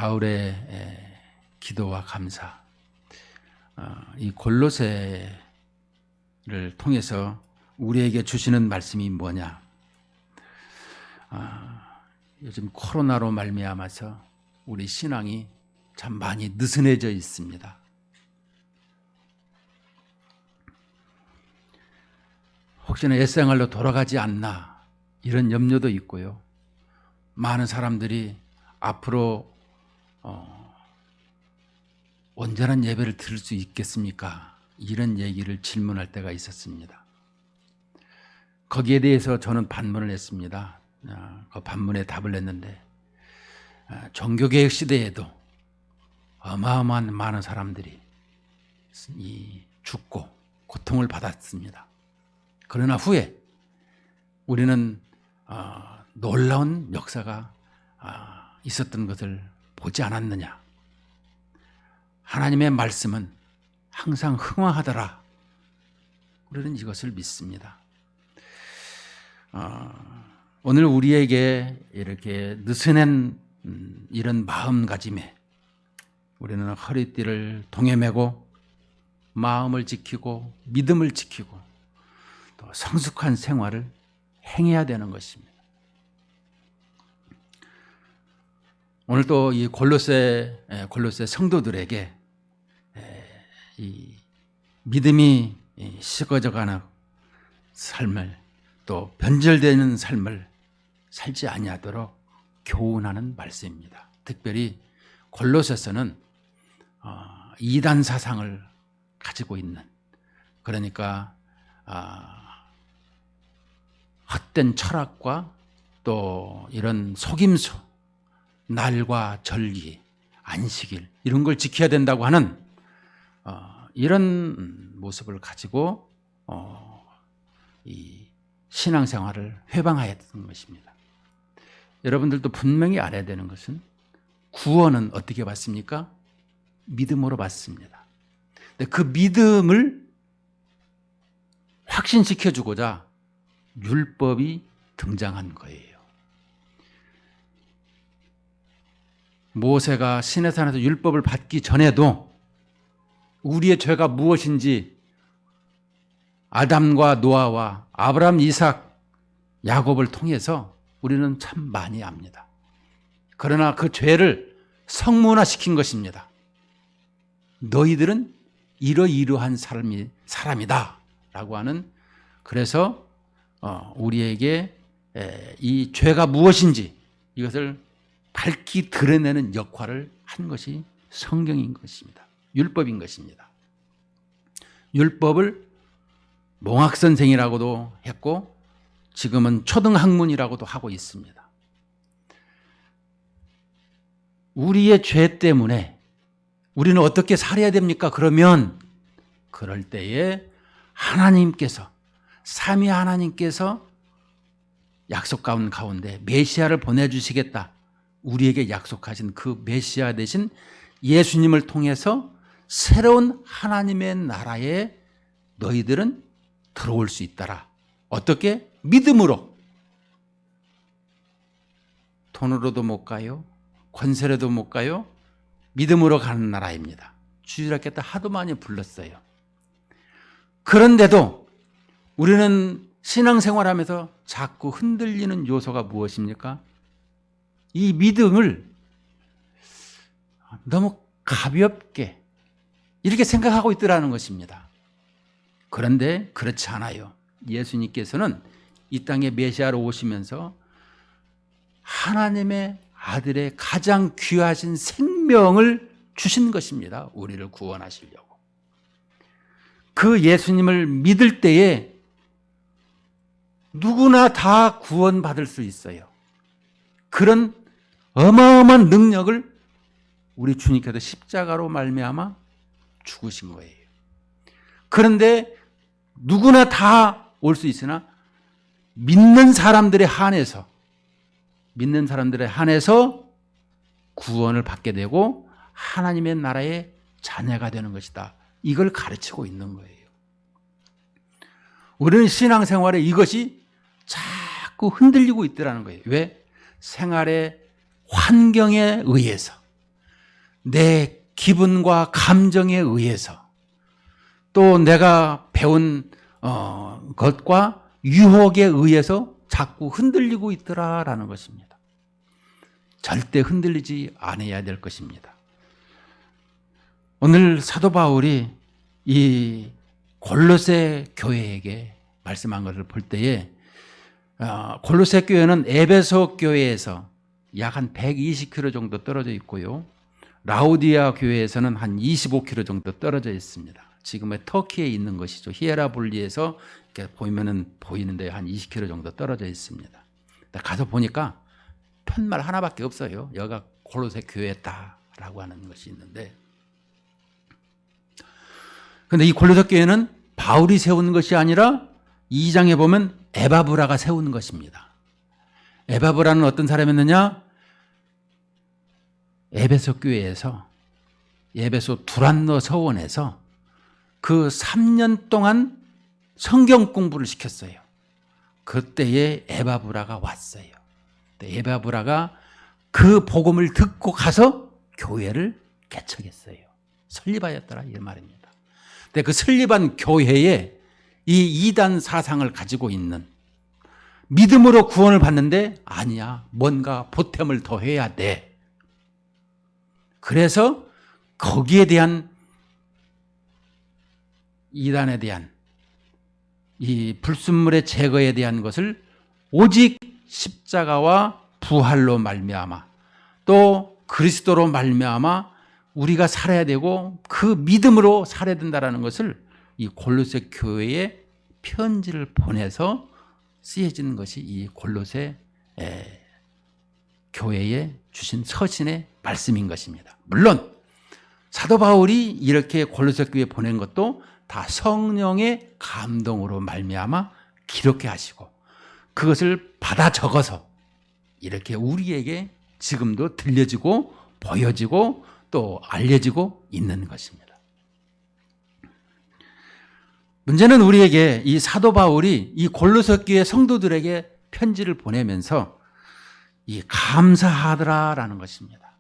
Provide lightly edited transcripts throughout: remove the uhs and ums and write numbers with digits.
바울의 기도와 감사, 이 골로새를 통해서 우리에게 주시는 말씀이 뭐냐? 요즘 코로나로 말미암아서 우리 신앙이 참 많이 느슨해져 있습니다. 혹시나 옛생활로 돌아가지 않나 이런 염려도 있고요. 많은 사람들이 앞으로 온전한 예배를 드릴 수 있겠습니까? 이런 얘기를 질문할 때가 있었습니다. 거기에 대해서 저는 반문을 했습니다. 그 반문에 답을 냈는데, 종교개혁 시대에도 어마어마한 많은 사람들이 죽고 고통을 받았습니다. 그러나 후에 우리는 놀라운 역사가 있었던 것을 보지 않았느냐? 하나님의 말씀은 항상 흥황하더라. 우리는 이것을 믿습니다. 오늘 우리에게 이렇게 느슨한 이런 마음가짐에 우리는 허리띠를 동여매고 마음을 지키고 믿음을 지키고 또 성숙한 생활을 행해야 되는 것입니다. 오늘 또 이 골로새 성도들에게 이 믿음이 식어져가는 삶을, 또 변절되는 삶을 살지 아니하도록 교훈하는 말씀입니다. 특별히 골로새서는 이단 사상을 가지고 있는, 그러니까 헛된 철학과 또 이런 속임수, 날과 절기, 안식일 이런 걸 지켜야 된다고 하는 이런 모습을 가지고 이 신앙생활을 회방하였던 것입니다. 여러분들도 분명히 알아야 되는 것은 구원은 어떻게 받습니까? 믿음으로 받습니다. 근데 그 믿음을 확신시켜주고자 율법이 등장한 거예요. 모세가 시내산에서 율법을 받기 전에도 우리의 죄가 무엇인지 아담과 노아와 아브라함, 이삭, 야곱을 통해서 우리는 참 많이 압니다. 그러나 그 죄를 성문화시킨 것입니다. 너희들은 이러이러한 사람이다 라고 하는, 그래서 우리에게 이 죄가 무엇인지 이것을 밝히 드러내는 역할을 한 것이 성경인 것입니다. 율법인 것입니다. 율법을 몽학선생이라고도 했고 지금은 초등학문이라고도 하고 있습니다. 우리의 죄 때문에 우리는 어떻게 살아야 됩니까? 그러면 그럴 때에 하나님께서, 삼위 하나님께서 약속한 가운데 메시아를 보내주시겠다, 우리에게 약속하신 그 메시아 대신 예수님을 통해서 새로운 하나님의 나라에 너희들은 들어올 수 있더라. 어떻게? 믿음으로. 돈으로도 못 가요. 권세로도 못 가요. 믿음으로 가는 나라입니다. 주일학교 때 하도 많이 불렀어요. 그런데도 우리는 신앙생활하면서 자꾸 흔들리는 요소가 무엇입니까? 이 믿음을 너무 가볍게 이렇게 생각하고 있더라는 것입니다. 그런데 그렇지 않아요. 예수님께서는 이 땅에 메시아로 오시면서 하나님의 아들의 가장 귀하신 생명을 주신 것입니다. 우리를 구원하시려고. 그 예수님을 믿을 때에 누구나 다 구원받을 수 있어요. 그런 어마어마한 능력을 우리 주님께서 십자가로 말미암아 죽으신 거예요. 그런데 누구나 다 올 수 있으나 믿는 사람들에 한해서 구원을 받게 되고 하나님의 나라의 자녀가 되는 것이다. 이걸 가르치고 있는 거예요. 우리는 신앙생활에 이것이 자꾸 흔들리고 있더라는 거예요. 왜? 생활의 환경에 의해서, 내 기분과 감정에 의해서 또 내가 배운 것과 유혹에 의해서 자꾸 흔들리고 있더라라는 것입니다. 절대 흔들리지 않아야 될 것입니다. 오늘 사도 바울이 이 골로새 교회에게 말씀한 것을 볼 때에 골로새 교회는 에베소 교회에서 약 한 120km 정도 떨어져 있고요. 라우디아 교회에서는 한 25km 정도 떨어져 있습니다. 지금의 터키에 있는 것이죠. 히에라볼리에서 이렇게 보이면은 보이는데 한 20km 정도 떨어져 있습니다. 가서 보니까 편말 하나밖에 없어요. 여기가 골로새 교회다라고 하는 것이 있는데, 그런데 이 골로새 교회는 바울이 세운 것이 아니라 2장에 보면 에바브라가 세운 것입니다. 에바브라는 어떤 사람이었느냐? 에베소 교회에서, 에베소 두란노 서원에서 그 3년 동안 성경 공부를 시켰어요. 그때에 에바브라가 왔어요. 에바브라가 그 복음을 듣고 가서 교회를 개척했어요. 설립하였더라 이 말입니다. 근데 그 설립한 교회에 이 이단 사상을 가지고 있는, 믿음으로 구원을 받는데 아니야, 뭔가 보탬을 더해야 돼. 그래서 거기에 대한, 이단에 대한 이 불순물의 제거에 대한 것을 오직 십자가와 부활로 말미암아 또 그리스도로 말미암아 우리가 살아야 되고 그 믿음으로 살아야 된다는 것을 이 골로새 교회에 편지를 보내서 쓰여진 것이 이 골로새 교회에 주신 서신의 말씀인 것입니다. 물론 사도 바울이 이렇게 골로새 교회에 보낸 것도 다 성령의 감동으로 말미암아 기록해 하시고 그것을 받아 적어서 이렇게 우리에게 지금도 들려지고 보여지고 또 알려지고 있는 것입니다. 문제는 우리에게 이 사도 바울이 이 골로새 교회 성도들에게 편지를 보내면서 이 감사하더라라는 것입니다.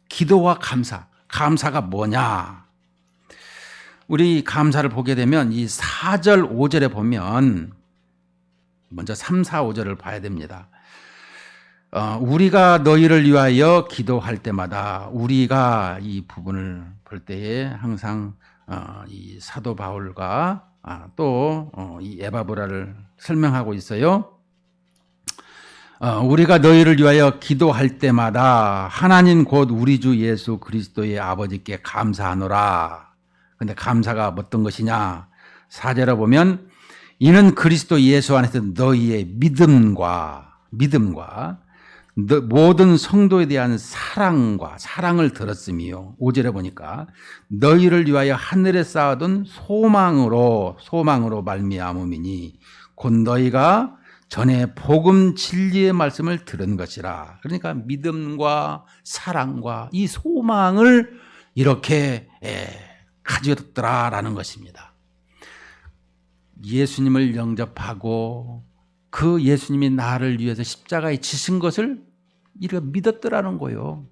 기도와 감사. 감사가 뭐냐? 우리 감사를 보게 되면 이 4절 5절에 보면 먼저 3, 4, 5절을 봐야 됩니다. 우리가 너희를 위하여 기도할 때마다, 우리가 이 부분을 볼 때에 항상 이 사도 바울과 또 이 에바브라를 설명하고 있어요. 우리가 너희를 위하여 기도할 때마다 하나님 곧 우리 주 예수 그리스도의 아버지께 감사하노라. 근데 감사가 어떤 것이냐? 4절에 보면 이는 그리스도 예수 안에서 너희의 믿음과 모든 성도에 대한 사랑을 들었으며, 5절에 보니까 너희를 위하여 하늘에 쌓아둔 소망으로 말미암음이니 곧 너희가 전에 복음 진리의 말씀을 들은 것이라. 그러니까 믿음과 사랑과 이 소망을 이렇게 가졌더라라는 것입니다. 예수님을 영접하고 그 예수님이 나를 위해서 십자가에 지신 것을 이렇게 믿었더라는 거예요.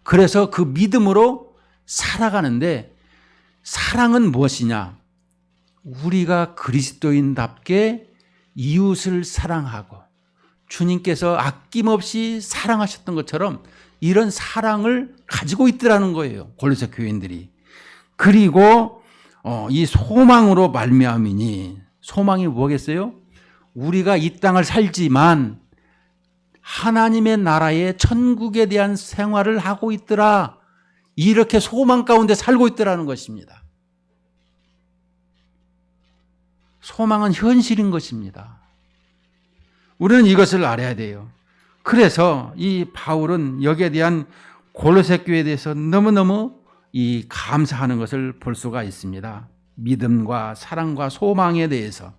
그래서 그 믿음으로 살아가는데, 사랑은 무엇이냐? 우리가 그리스도인답게 이웃을 사랑하고 주님께서 아낌없이 사랑하셨던 것처럼 이런 사랑을 가지고 있더라는 거예요, 골로새 교인들이. 그리고 이 소망으로 말미암이니, 소망이 뭐겠어요? 우리가 이 땅을 살지만 하나님의 나라의 천국에 대한 생활을 하고 있더라. 이렇게 소망 가운데 살고 있더라는 것입니다. 소망은 현실인 것입니다. 우리는 이것을 알아야 돼요. 그래서 이 바울은 여기에 대한 골로새 교회에 대해서 너무너무 이 감사하는 것을 볼 수가 있습니다. 믿음과 사랑과 소망에 대해서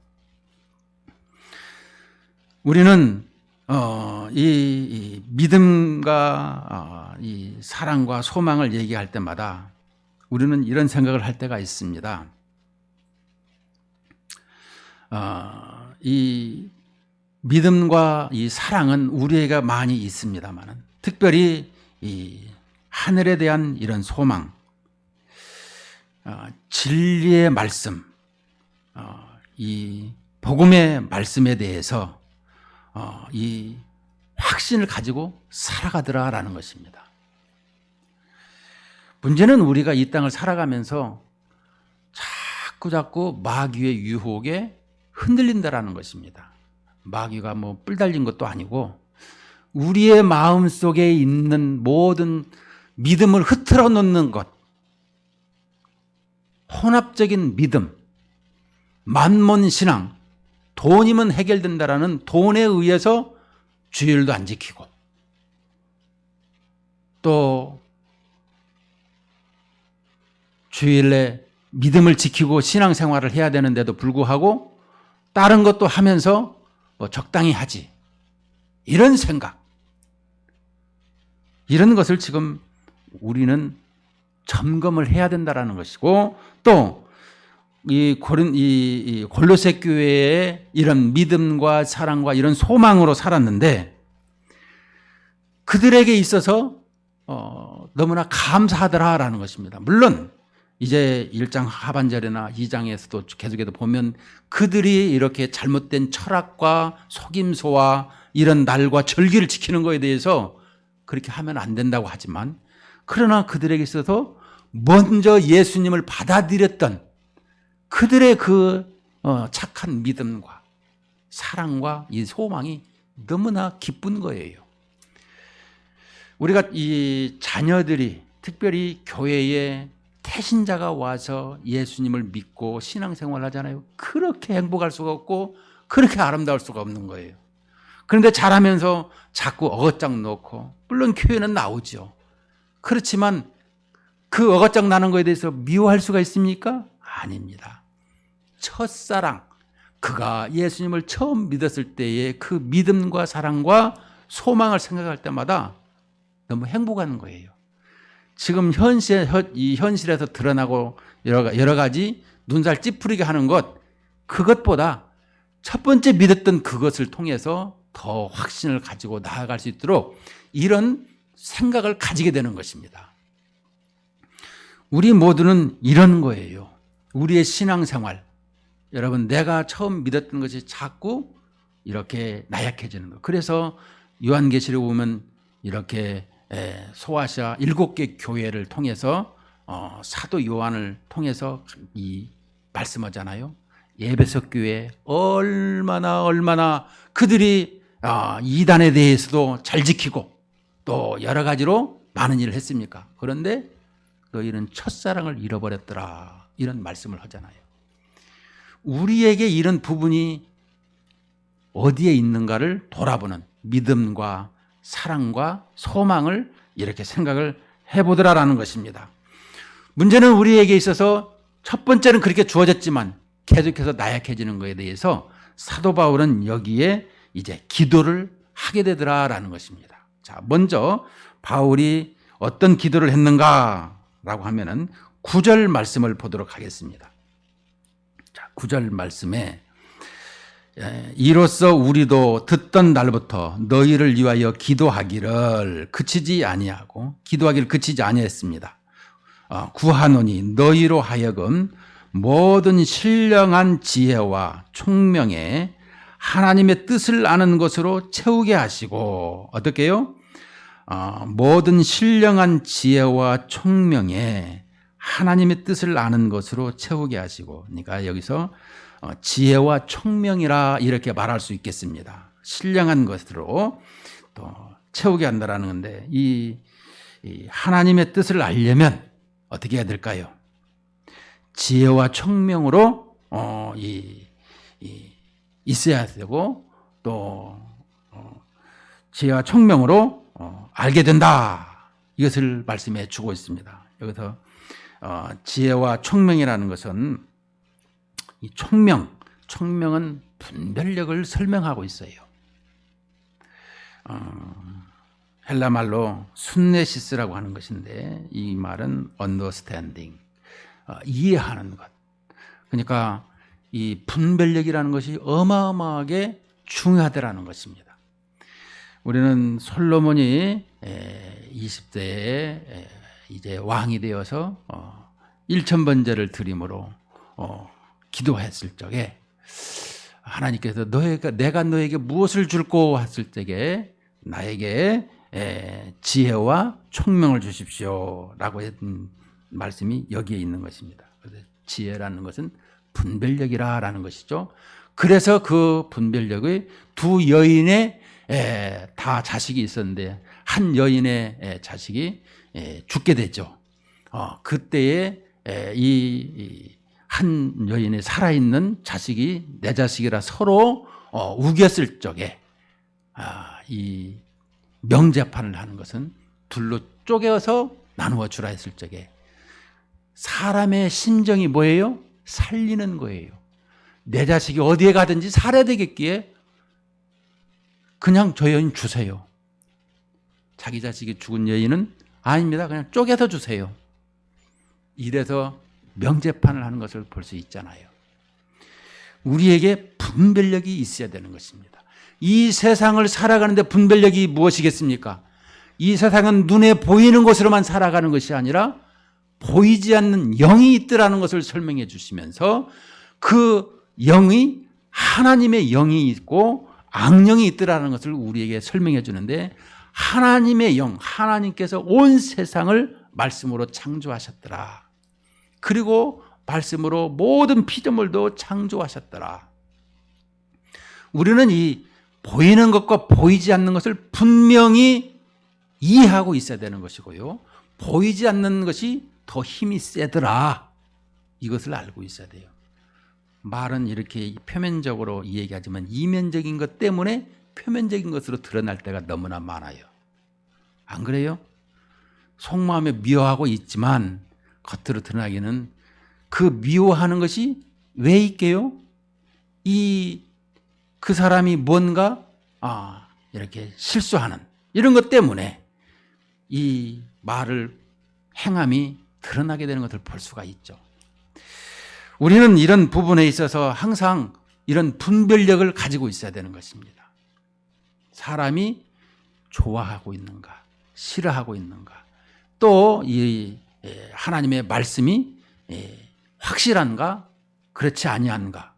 우리는 이 믿음과 이 사랑과 소망을 얘기할 때마다 우리는 이런 생각을 할 때가 있습니다. 이 믿음과 이 사랑은 우리에게 많이 있습니다만은, 특별히 이 하늘에 대한 이런 소망, 진리의 말씀, 이 복음의 말씀에 대해서 이 확신을 가지고 살아가더라라는 것입니다. 문제는 우리가 이 땅을 살아가면서 자꾸 마귀의 유혹에 흔들린다라는 것입니다. 마귀가 뭐 뿔 달린 것도 아니고 우리의 마음 속에 있는 모든 믿음을 흐트러 놓는 것, 혼합적인 믿음, 만몬 신앙, 돈이면 해결된다라는 돈에 의해서 주일도 안 지키고 또 주일에 믿음을 지키고 신앙생활을 해야 되는데도 불구하고 다른 것도 하면서 뭐 적당히 하지, 이런 생각, 이런 것을 지금 우리는 점검을 해야 된다라는 것이고, 또 이 골로새 교회의 이런 믿음과 사랑과 이런 소망으로 살았는데 그들에게 있어서 너무나 감사하더라라는 것입니다. 물론 이제 1장 하반절이나 2장에서도 계속해서 보면 그들이 이렇게 잘못된 철학과 속임수와 이런 날과 절기를 지키는 것에 대해서 그렇게 하면 안 된다고 하지만, 그러나 그들에게 있어서 먼저 예수님을 받아들였던 그들의 그 착한 믿음과 사랑과 이 소망이 너무나 기쁜 거예요. 우리가 이 자녀들이 특별히 교회에 태신자가 와서 예수님을 믿고 신앙생활을 하잖아요. 그렇게 행복할 수가 없고 그렇게 아름다울 수가 없는 거예요. 그런데 자라면서 자꾸 어거장 놓고, 물론 교회는 나오죠. 그렇지만 그 어거장 나는 거에 대해서 미워할 수가 있습니까? 아닙니다. 첫사랑, 그가 예수님을 처음 믿었을 때의 그 믿음과 사랑과 소망을 생각할 때마다 너무 행복한 거예요. 지금 현실에서 드러나고 여러 가지 눈살 찌푸리게 하는 것, 그것보다 첫 번째 믿었던 그것을 통해서 더 확신을 가지고 나아갈 수 있도록 이런 생각을 가지게 되는 것입니다. 우리 모두는 이런 거예요. 우리의 신앙생활, 여러분, 내가 처음 믿었던 것이 자꾸 이렇게 나약해지는 거. 그래서 요한계시록 보면 이렇게 소아시아 7개 교회를 통해서 사도 요한을 통해서 이 말씀하잖아요. 에베소 교회 얼마나 그들이 이단에 대해서도 잘 지키고 또 여러 가지로 많은 일을 했습니까? 그런데 너희는 첫사랑을 잃어버렸더라, 이런 말씀을 하잖아요. 우리에게 이런 부분이 어디에 있는가를 돌아보는 믿음과 사랑과 소망을 이렇게 생각을 해보더라라는 것입니다. 문제는 우리에게 있어서 첫 번째는 그렇게 주어졌지만 계속해서 나약해지는 것에 대해서 사도 바울은 여기에 이제 기도를 하게 되더라라는 것입니다. 자, 먼저 바울이 어떤 기도를 했는가라고 하면은 9절 말씀을 보도록 하겠습니다. 자, 9절 말씀에 이로써 우리도 듣던 날부터 너희를 위하여 기도하기를 그치지 아니했습니다. 구하노니 너희로 하여금 모든 신령한 지혜와 총명에 하나님의 뜻을 아는 것으로 채우게 하시고, 어떻게 해요? 모든 신령한 지혜와 총명에 하나님의 뜻을 아는 것으로 채우게 하시고, 그러니까 여기서 지혜와 총명이라 이렇게 말할 수 있겠습니다. 신령한 것으로 또 채우게 한다라는 건데, 이 하나님의 뜻을 알려면 어떻게 해야 될까요? 지혜와 총명으로 있어야 되고, 또 지혜와 총명으로 알게 된다, 이것을 말씀해 주고 있습니다. 여기서 지혜와 총명이라는 것은 이 총명은 분별력을 설명하고 있어요. 헬라 말로 순네시스라고 하는 것인데, 이 말은 understanding, 이해하는 것. 그러니까 이 분별력이라는 것이 어마어마하게 중요하다라는 것입니다. 우리는 솔로몬이 20세에 이제 왕이 되어서 1,000번제를 드림으로 기도했을 적에 하나님께서 내가 너에게 무엇을 줄고 했을 적에 나에게 지혜와 총명을 주십시오라고 했던 말씀이 여기에 있는 것입니다. 그래서 지혜라는 것은 분별력이라는 것이죠. 그래서 그 분별력의 두 여인의 다 자식이 있었는데 한 여인의 자식이 죽게 되죠. 그때에 이 한 여인의 살아있는 자식이 내 자식이라 서로 우겼을 적에 이 명재판을 하는 것은 둘로 쪼개서 나누어 주라 했을 적에 사람의 심정이 뭐예요? 살리는 거예요. 내 자식이 어디에 가든지 살아야 되겠기에 그냥 저 여인 주세요. 자기 자식이 죽은 여인은 아닙니다. 그냥 쪼개서 주세요. 이래서 명재판을 하는 것을 볼 수 있잖아요. 우리에게 분별력이 있어야 되는 것입니다. 이 세상을 살아가는데 분별력이 무엇이겠습니까? 이 세상은 눈에 보이는 것으로만 살아가는 것이 아니라 보이지 않는 영이 있더라는 것을 설명해 주시면서 그 영이 하나님의 영이 있고 악령이 있더라는 것을 우리에게 설명해 주는데 하나님의 영, 하나님께서 온 세상을 말씀으로 창조하셨더라. 그리고 말씀으로 모든 피조물도 창조하셨더라. 우리는 이 보이는 것과 보이지 않는 것을 분명히 이해하고 있어야 되는 것이고요. 보이지 않는 것이 더 힘이 세더라. 이것을 알고 있어야 돼요. 말은 이렇게 표면적으로 얘기하지만 이면적인 것 때문에 표면적인 것으로 드러날 때가 너무나 많아요. 안 그래요? 속마음에 미워하고 있지만 겉으로 드러나기는 그 미워하는 것이 왜 있게요? 그 사람이 뭔가 이렇게 실수하는 이런 것 때문에 이 말을 행함이 드러나게 되는 것을 볼 수가 있죠. 우리는 이런 부분에 있어서 항상 이런 분별력을 가지고 있어야 되는 것입니다. 사람이 좋아하고 있는가, 싫어하고 있는가, 또 이 하나님의 말씀이 확실한가, 그렇지 아니한가.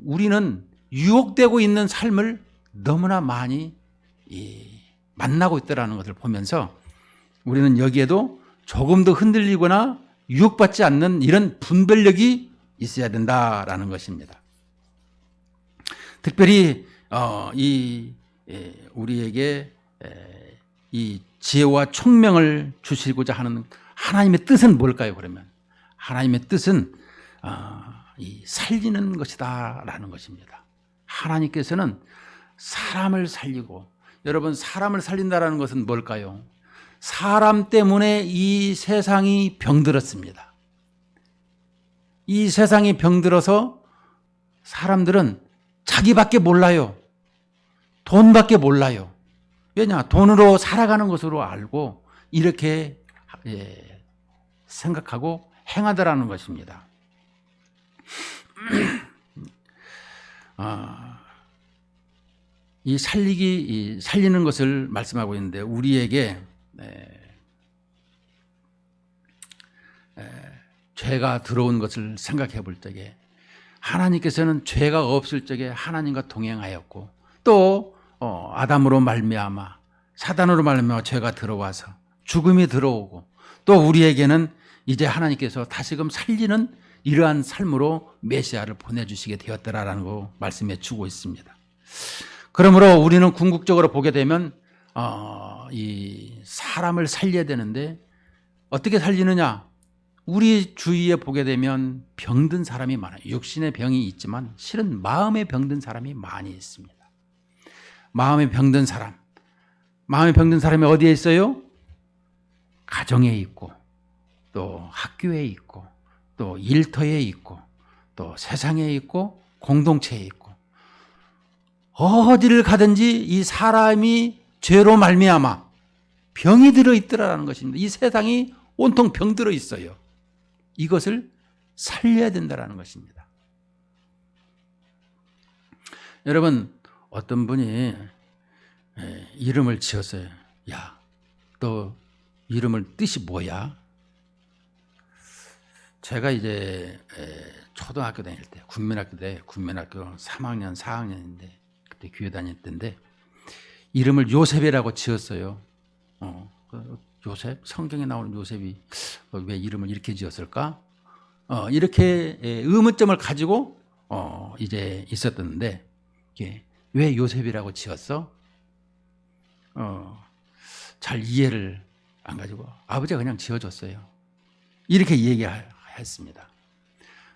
우리는 유혹되고 있는 삶을 너무나 많이 만나고 있다는 것을 보면서 우리는 여기에도 조금 더 흔들리거나 유혹받지 않는 이런 분별력이 있어야 된다라는 것입니다. 특별히 우리에게 이 지혜와 총명을 주시고자 하는 하나님의 뜻은 뭘까요? 그러면 하나님의 뜻은 이 살리는 것이다라는 것입니다. 하나님께서는 사람을 살리고, 여러분 사람을 살린다라는 것은 뭘까요? 사람 때문에 이 세상이 병들었습니다. 이 세상이 병들어서 사람들은 자기밖에 몰라요. 돈밖에 몰라요. 왜냐? 돈으로 살아가는 것으로 알고 이렇게 생각하고 행하더라는 것입니다. 이 살리는 것을 말씀하고 있는데 우리에게 죄가 들어온 것을 생각해 볼 적에 하나님께서는 죄가 없을 적에 하나님과 동행하였고 또 아담으로 말미암아 사단으로 말미암아 죄가 들어와서 죽음이 들어오고 또 우리에게는 이제 하나님께서 다시금 살리는 이러한 삶으로 메시아를 보내주시게 되었더라라는 거 말씀해 주고 있습니다. 그러므로 우리는 궁극적으로 보게 되면 이 사람을 살려야 되는데 어떻게 살리느냐? 우리 주위에 보게 되면 병든 사람이 많아요. 육신의 병이 있지만 실은 마음에 병든 사람이 많이 있습니다. 마음에 병든 사람이 어디에 있어요? 가정에 있고 또 학교에 있고 또 일터에 있고 또 세상에 있고 공동체에 있고 어디를 가든지 이 사람이 죄로 말미암아 병이 들어있더라는 것입니다. 이 세상이 온통 병들어 있어요. 이것을 살려야 된다는 것입니다. 여러분 어떤 분이 이름을 지었어요. 야, 또 이름을 뜻이 뭐야? 제가 이제 초등학교 다닐 때 군민학교 3학년 4학년인데 그때 교회 다닐 때인데 이름을 요셉이라고 지었어요. 요셉, 성경에 나오는 요셉이 왜 이름을 이렇게 지었을까? 이렇게 의문점을 가지고 이제 있었던데 왜 요셉이라고 지었어? 잘 이해를 안 가지고 아버지가 그냥 지어줬어요. 이렇게 얘기했습니다.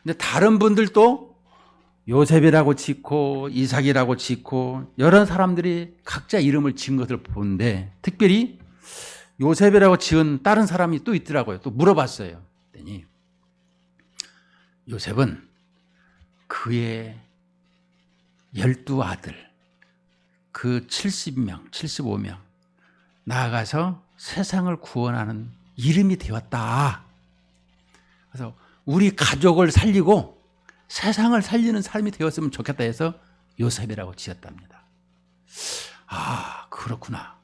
근데 다른 분들도 요셉이라고 짓고 이삭이라고 짓고 여러 사람들이 각자 이름을 지은 것을 보는데 특별히 요셉이라고 지은 다른 사람이 또 있더라고요. 또 물어봤어요. 그랬더니 요셉은 그의 12아들 그 70명, 75명 나아가서 세상을 구원하는 이름이 되었다. 그래서 우리 가족을 살리고 세상을 살리는 삶이 되었으면 좋겠다 해서 요셉이라고 지었답니다. 아, 그렇구나.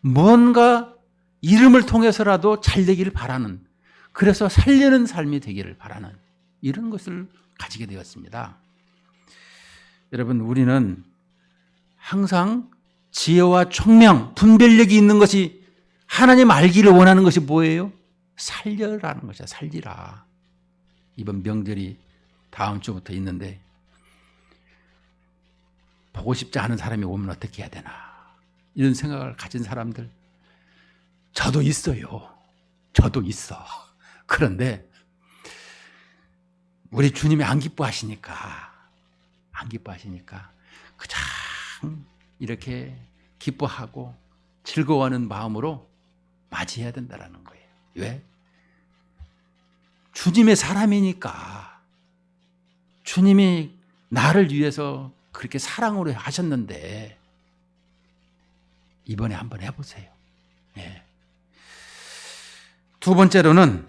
뭔가 이름을 통해서라도 잘 되기를 바라는, 그래서 살리는 삶이 되기를 바라는 이런 것을 가지게 되었습니다. 여러분, 우리는 항상 지혜와 총명, 분별력이 있는 것이 하나님 알기를 원하는 것이 뭐예요? 살려라는 것이야. 살리라. 이번 명절이 다음 주부터 있는데 보고 싶지 않은 사람이 오면 어떻게 해야 되나 이런 생각을 가진 사람들 저도 있어요. 저도 있어. 그런데 우리 주님이 안 기뻐하시니까 그냥 이렇게 기뻐하고 즐거워하는 마음으로 맞이해야 된다는 거예요. 왜? 주님의 사람이니까. 주님이 나를 위해서 그렇게 사랑으로 하셨는데 이번에 한번 해보세요. 예. 두 번째로는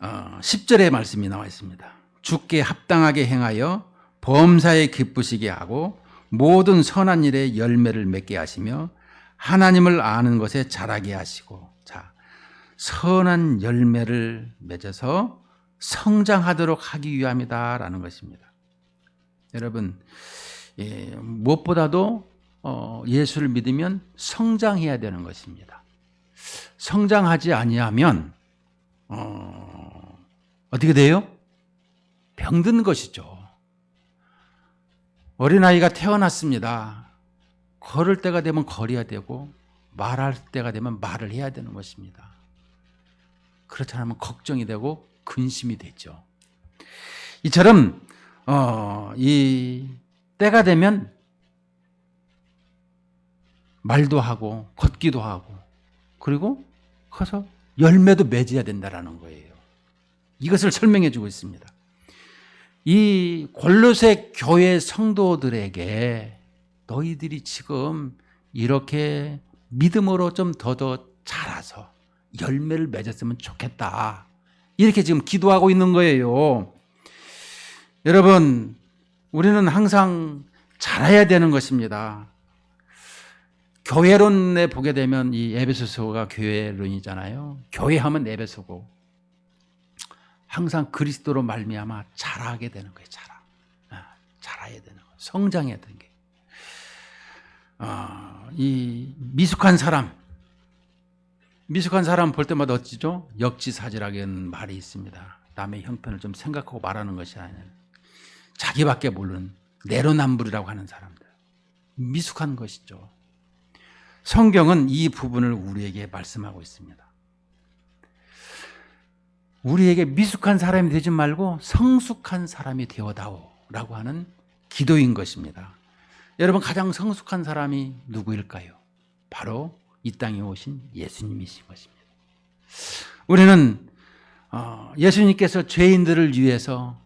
10절의 말씀이 나와 있습니다. 주께 합당하게 행하여 범사에 기쁘시게 하고 모든 선한 일에 열매를 맺게 하시며 하나님을 아는 것에 자라게 하시고. 자, 선한 열매를 맺어서 성장하도록 하기 위함이다라는 것입니다. 여러분, 무엇보다도 예수를 믿으면 성장해야 되는 것입니다. 성장하지 아니하면 어떻게 돼요? 병든 것이죠. 어린아이가 태어났습니다. 걸을 때가 되면 걸어야 되고 말할 때가 되면 말을 해야 되는 것입니다. 그렇지 않으면 걱정이 되고 근심이 되죠. 이처럼 이 때가 되면 말도 하고 걷기도 하고 그리고 커서 열매도 맺어야 된다는 거예요. 이것을 설명해 주고 있습니다. 이 골로새 교회 성도들에게 너희들이 지금 이렇게 믿음으로 좀 더 자라서 열매를 맺었으면 좋겠다. 이렇게 지금 기도하고 있는 거예요. 여러분, 우리는 항상 자라야 되는 것입니다. 교회론에 보게 되면 이 에베소서가 교회론이잖아요. 교회하면 에베소고 항상 그리스도로 말미암아 자라게 되는 거예요. 자라야 되는 거예요. 성장해야 되는 게. 이 미숙한 사람 볼 때마다 어찌죠? 역지사지라는 말이 있습니다. 남의 형편을 좀 생각하고 말하는 것이 아니라 자기밖에 모르는 내로남불이라고 하는 사람들. 미숙한 것이죠. 성경은 이 부분을 우리에게 말씀하고 있습니다. 우리에게 미숙한 사람이 되지 말고 성숙한 사람이 되어다오라고 하는 기도인 것입니다. 여러분, 가장 성숙한 사람이 누구일까요? 바로 이 땅에 오신 예수님이신 것입니다. 우리는 예수님께서 죄인들을 위해서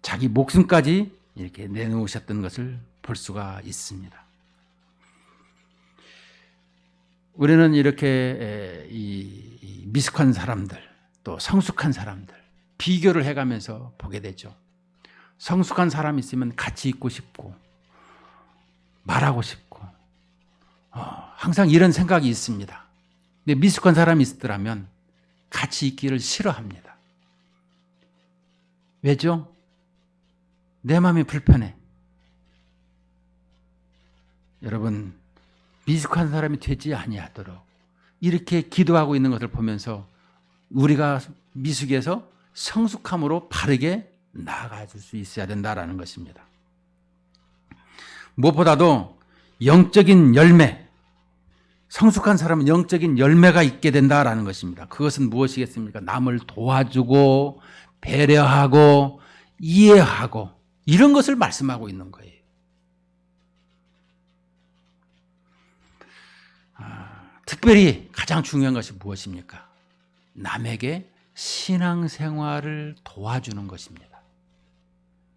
자기 목숨까지 이렇게 내놓으셨던 것을 볼 수가 있습니다. 우리는 이렇게 이 미숙한 사람들 또 성숙한 사람들 비교를 해가면서 보게 되죠. 성숙한 사람이 있으면 같이 있고 싶고 말하고 싶고 항상 이런 생각이 있습니다. 근데 미숙한 사람이 있더라면 같이 있기를 싫어합니다. 왜죠? 내 마음이 불편해. 여러분, 미숙한 사람이 되지 아니하도록 이렇게 기도하고 있는 것을 보면서 우리가 미숙에서 성숙함으로 바르게 나아가줄 수 있어야 된다라는 것입니다. 무엇보다도 영적인 열매, 성숙한 사람은 영적인 열매가 있게 된다라는 것입니다. 그것은 무엇이겠습니까? 남을 도와주고 배려하고 이해하고 이런 것을 말씀하고 있는 거예요. 특별히 가장 중요한 것이 무엇입니까? 남에게 신앙생활을 도와주는 것입니다.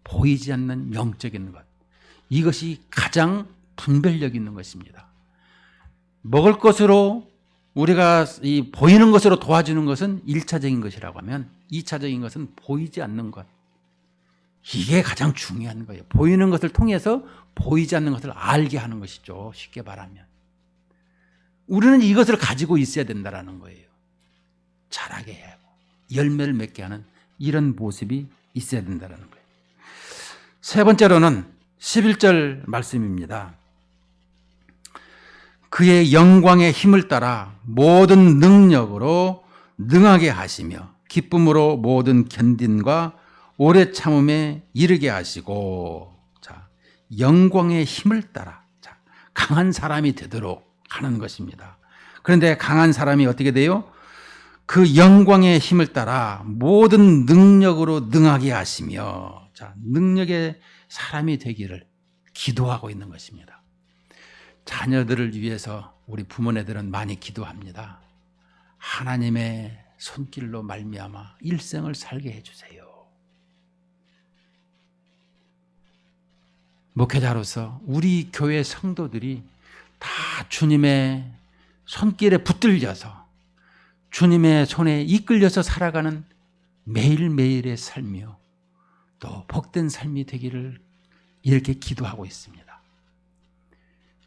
보이지 않는 영적인 것. 이것이 가장 분별력 있는 것입니다. 먹을 것으로 우리가 이 보이는 것으로 도와주는 것은 1차적인 것이라고 하면 2차적인 것은 보이지 않는 것. 이게 가장 중요한 거예요. 보이는 것을 통해서 보이지 않는 것을 알게 하는 것이죠. 쉽게 말하면. 우리는 이것을 가지고 있어야 된다는 거예요. 자라게 해야 하고 열매를 맺게 하는 이런 모습이 있어야 된다는 거예요. 세 번째로는 11절 말씀입니다. 그의 영광의 힘을 따라 모든 능력으로 능하게 하시며 기쁨으로 모든 견딘과 오래 참음에 이르게 하시고, 자, 영광의 힘을 따라, 자, 강한 사람이 되도록 하는 것입니다. 그런데 강한 사람이 어떻게 돼요? 그 영광의 힘을 따라 모든 능력으로 능하게 하시며, 자, 능력의 사람이 되기를 기도하고 있는 것입니다. 자녀들을 위해서 우리 부모네들은 많이 기도합니다. 하나님의 손길로 말미암아 일생을 살게 해주세요. 목회자로서 우리 교회 성도들이 다 주님의 손길에 붙들려서 주님의 손에 이끌려서 살아가는 매일매일의 삶이요, 또 복된 삶이 되기를 이렇게 기도하고 있습니다.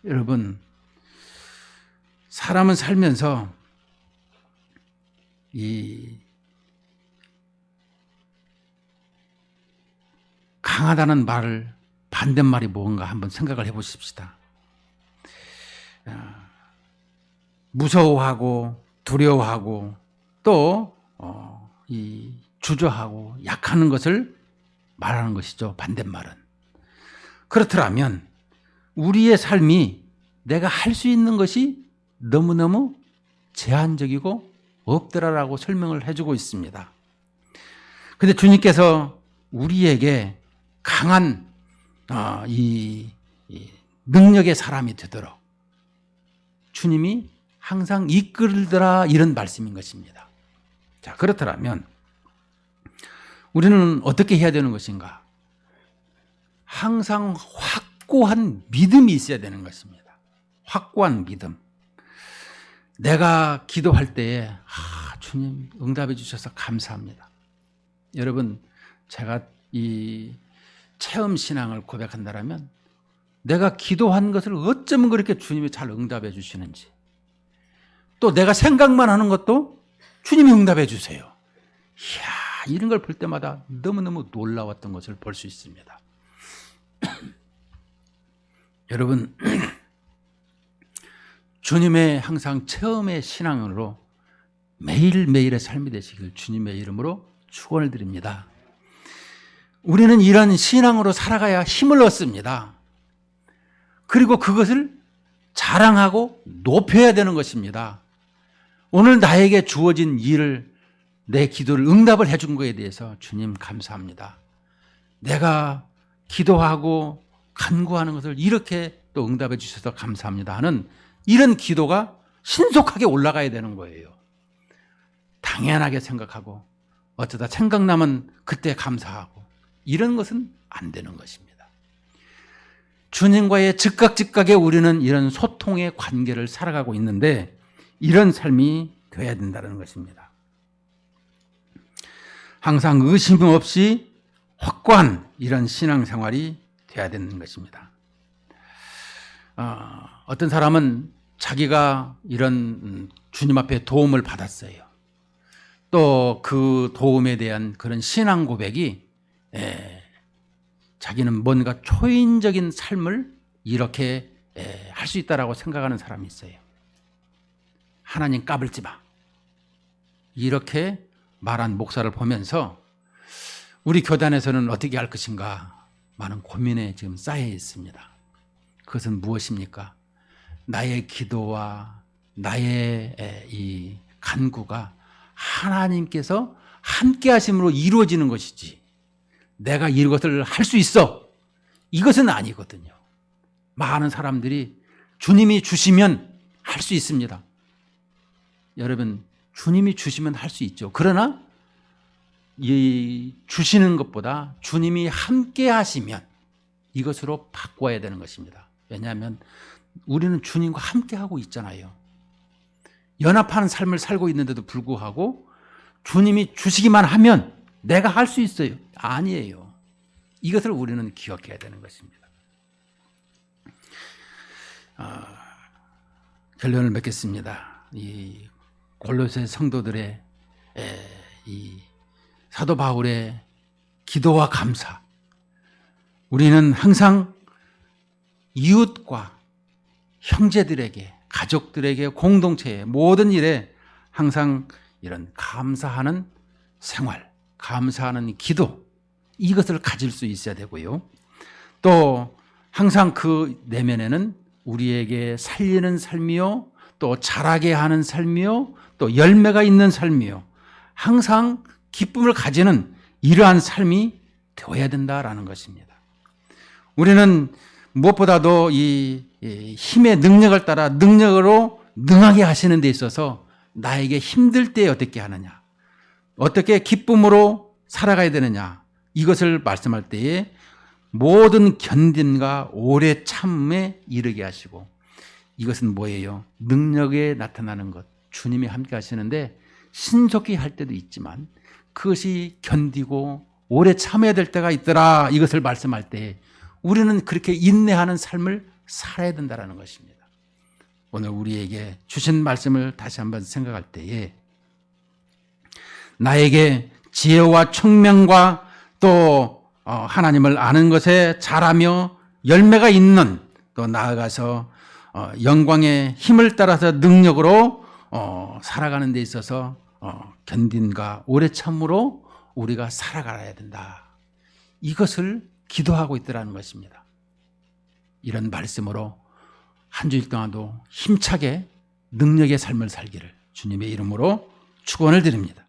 여러분, 사람은 살면서 이 강하다는 말을 반대말이 뭔가 한번 생각을 해보십시다. 무서워하고 두려워하고 또 이 주저하고 약하는 것을 말하는 것이죠. 반대말은. 그렇더라면 우리의 삶이 내가 할 수 있는 것이 너무너무 제한적이고 없더라라고 설명을 해주고 있습니다. 그런데 주님께서 우리에게 강한 이 능력의 사람이 되도록 주님이 항상 이끌더라, 이런 말씀인 것입니다. 자, 그렇더라면 우리는 어떻게 해야 되는 것인가? 항상 확고한 믿음이 있어야 되는 것입니다. 확고한 믿음. 내가 기도할 때에 주님 응답해 주셔서 감사합니다. 여러분, 제가 이 체험 신앙을 고백한다면 내가 기도한 것을 어쩌면 그렇게 주님이 잘 응답해 주시는지, 또 내가 생각만 하는 것도 주님이 응답해 주세요. 이야, 이런 걸 볼 때마다 너무너무 놀라웠던 것을 볼 수 있습니다. 여러분, 주님의 항상 체험의 신앙으로 매일매일의 삶이 되시길 주님의 이름으로 축원을 드립니다. 우리는 이런 신앙으로 살아가야 힘을 얻습니다. 그리고 그것을 자랑하고 높여야 되는 것입니다. 오늘 나에게 주어진 일을, 내 기도를 응답을 해준 것에 대해서 주님 감사합니다. 내가 기도하고 간구하는 것을 이렇게 또 응답해 주셔서 감사합니다 하는 이런 기도가 신속하게 올라가야 되는 거예요. 당연하게 생각하고 어쩌다 생각나면 그때 감사하고 이런 것은 안 되는 것입니다. 주님과의 즉각즉각에 우리는 이런 소통의 관계를 살아가고 있는데 이런 삶이 되어야 된다는 것입니다. 항상 의심 없이 확고한 이런 신앙생활이 되어야 되는 것입니다. 어떤 사람은 자기가 이런 주님 앞에 도움을 받았어요. 또 그 도움에 대한 그런 신앙 고백이 자기는 뭔가 초인적인 삶을 이렇게 할 수 있다라고 생각하는 사람이 있어요. 하나님 까불지 마. 이렇게 말한 목사를 보면서 우리 교단에서는 어떻게 할 것인가 많은 고민에 지금 쌓여 있습니다. 그것은 무엇입니까? 나의 기도와 나의 이 간구가 하나님께서 함께 하심으로 이루어지는 것이지 내가 이것을 할 수 있어 이것은 아니거든요. 많은 사람들이 주님이 주시면 할 수 있습니다. 여러분, 주님이 주시면 할 수 있죠. 그러나 이 주시는 것보다 주님이 함께 하시면 이것으로 바꿔야 되는 것입니다. 왜냐하면 우리는 주님과 함께 하고 있잖아요. 연합하는 삶을 살고 있는데도 불구하고 주님이 주시기만 하면 내가 할 수 있어요. 아니에요. 이것을 우리는 기억해야 되는 것입니다. 결론을 맺겠습니다. 이 골로새 성도들의 이 사도 바울의 기도와 감사, 우리는 항상 이웃과 형제들에게, 가족들에게, 공동체에 모든 일에 항상 이런 감사하는 생활, 감사하는 기도, 이것을 가질 수 있어야 되고요. 또 항상 그 내면에는 우리에게 살리는 삶이요, 또 자라게 하는 삶이요, 또 열매가 있는 삶이요, 항상 기쁨을 가지는 이러한 삶이 되어야 된다라는 것입니다. 우리는 무엇보다도 이 힘의 능력을 따라 능력으로 능하게 하시는 데 있어서 나에게 힘들 때 어떻게 하느냐, 어떻게 기쁨으로 살아가야 되느냐, 이것을 말씀할 때에 모든 견딘과 오래 참음에 이르게 하시고, 이것은 뭐예요? 능력에 나타나는 것. 주님이 함께 하시는데 신속히 할 때도 있지만 그것이 견디고 오래 참아야 될 때가 있더라, 이것을 말씀할 때 우리는 그렇게 인내하는 삶을 살아야 된다는 것입니다. 오늘 우리에게 주신 말씀을 다시 한번 생각할 때에 나에게 지혜와 총명과 또 하나님을 아는 것에 자라며 열매가 있는, 또 나아가서 영광의 힘을 따라서 능력으로 살아가는 데 있어서 견딘과 오래 참으로 우리가 살아가야 된다. 이것을 기도하고 있더라는 것입니다. 이런 말씀으로 한 주일 동안도 힘차게 능력의 삶을 살기를 주님의 이름으로 축원을 드립니다.